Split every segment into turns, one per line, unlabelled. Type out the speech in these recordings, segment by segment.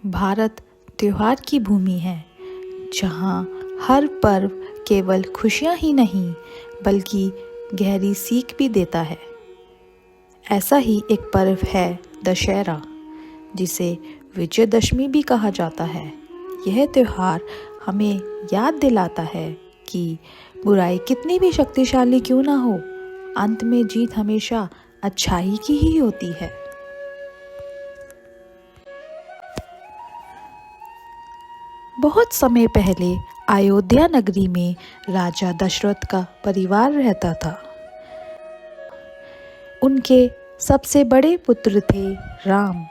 भारत त्योहार की भूमि है, जहाँ हर पर्व केवल खुशियाँ ही नहीं बल्कि गहरी सीख भी देता है। ऐसा ही एक पर्व है दशहरा, जिसे विजयदशमी भी कहा जाता है। यह त्योहार हमें याद दिलाता है कि बुराई कितनी भी शक्तिशाली क्यों ना हो, अंत में जीत हमेशा अच्छाई की ही होती है। बहुत समय पहले अयोध्या नगरी में राजा दशरथ का परिवार रहता था। उनके सबसे बड़े पुत्र थे राम।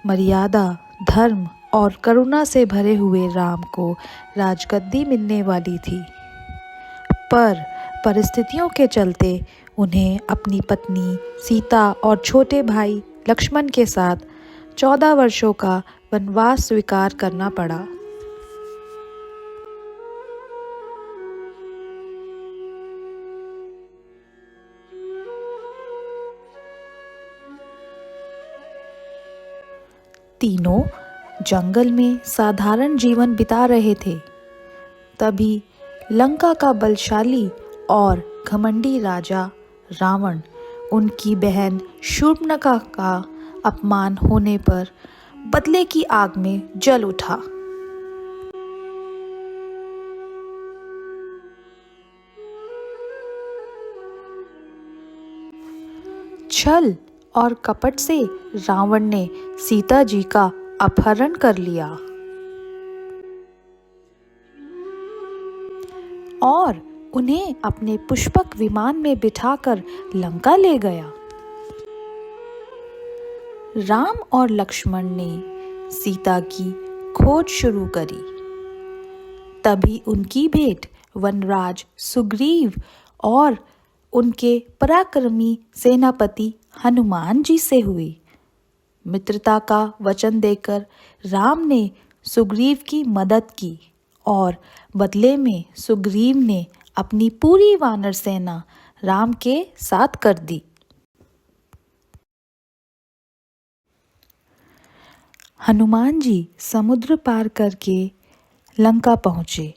मर्यादा, धर्म और करुणा से भरे हुए राम को राजगद्दी मिलने वाली थी, पर परिस्थितियों के चलते उन्हें अपनी पत्नी सीता और छोटे भाई लक्ष्मण के साथ 14 वर्षों का वनवास स्वीकार करना पड़ा। तीनों जंगल में साधारण जीवन बिता रहे थे। तभी लंका का बलशाली और घमंडी राजा रावण उनकी बहन शूर्पणखा का अपमान होने पर बदले की आग में जल उठा। छल और कपट से रावण ने सीता जी का अपहरण कर लिया और उन्हें अपने पुष्पक विमान में बिठाकर लंका ले गया। राम और लक्ष्मण ने सीता की खोज शुरू करी। तभी उनकी भेंट वनराज सुग्रीव और उनके पराक्रमी सेनापति हनुमान जी से हुई। मित्रता का वचन देकर राम ने सुग्रीव की मदद की और बदले में सुग्रीव ने अपनी पूरी वानर सेना राम के साथ कर दी। हनुमान जी समुद्र पार करके लंका पहुंचे।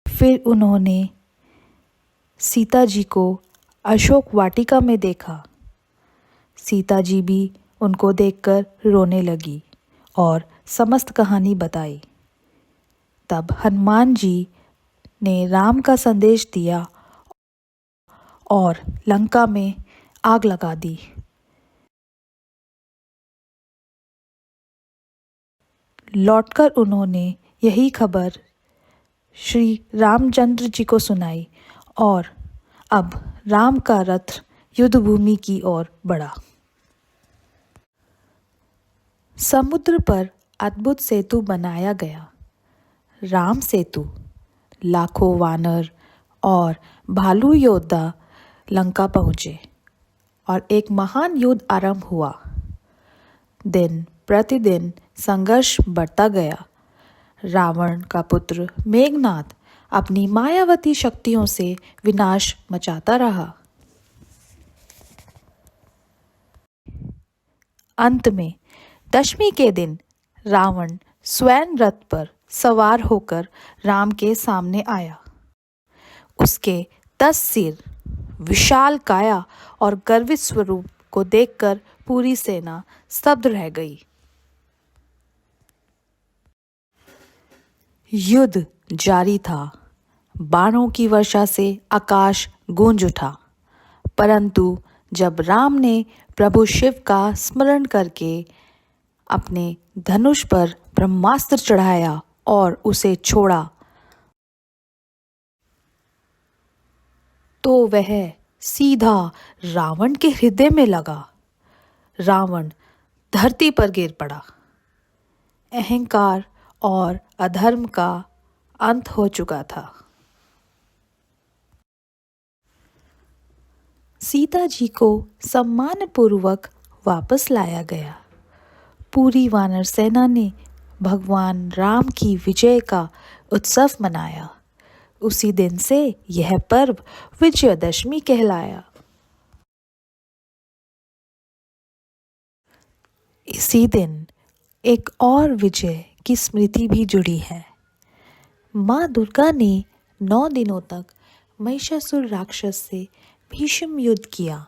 फिर उन्होंने सीता जी को अशोक वाटिका में देखा। सीता जी भी उनको देखकर रोने लगी और समस्त कहानी बताई। तब हनुमान जी ने राम का संदेश दिया और लंका में आग लगा दी। लौटकर उन्होंने यही खबर श्री रामचंद्र जी को सुनाई और अब राम का रथ युद्ध भूमि की ओर बढ़ा। समुद्र पर अद्भुत सेतु बनाया गया, राम सेतु। लाखों वानर और भालू योद्धा लंका पहुंचे और एक महान युद्ध आरंभ हुआ। दिन प्रतिदिन संघर्ष बढ़ता गया। रावण का पुत्र मेघनाद अपनी मायावती शक्तियों से विनाश मचाता रहा। अंत में दशमी के दिन रावण स्वयं रथ पर सवार होकर राम के सामने आया। उसके 10 सिर, विशाल काया और गर्वित स्वरूप को देखकर पूरी सेना स्तब्ध रह गई। युद्ध जारी था। बाणों की वर्षा से आकाश गूंज उठा, परंतु जब राम ने प्रभु शिव का स्मरण करके अपने धनुष पर ब्रह्मास्त्र चढ़ाया और उसे छोड़ा, तो वह सीधा रावण के हृदय में लगा। रावण धरती पर गिर पड़ा। अहंकार और अधर्म का अंत हो चुका था। सीता जी को सम्मानपूर्वक वापस लाया गया। पूरी वानर सेना ने भगवान राम की विजय का उत्सव मनाया। उसी दिन से यह पर्व विजयदशमी कहलाया। इसी दिन एक और विजय की स्मृति भी जुड़ी है। माँ दुर्गा ने 9 दिनों तक महिषासुर राक्षस से भीषण युद्ध किया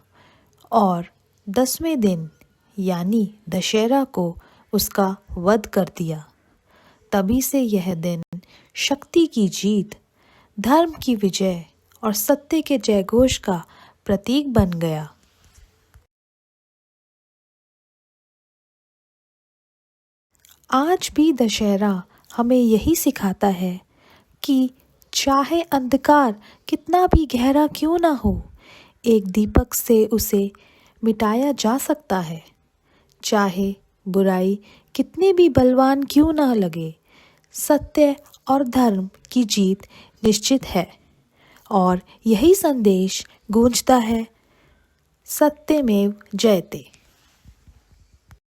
और 10वें दिन यानी दशहरा को उसका वध कर दिया। तभी से यह दिन शक्ति की जीत, धर्म की विजय और सत्य के जयघोष का प्रतीक बन गया। आज भी दशहरा हमें यही सिखाता है कि चाहे अंधकार कितना भी गहरा क्यों ना हो, एक दीपक से उसे मिटाया जा सकता है। चाहे बुराई कितनी भी बलवान क्यों ना लगे, सत्य और धर्म की जीत निश्चित है। और यही संदेश गूंजता है, सत्यमेव जयते।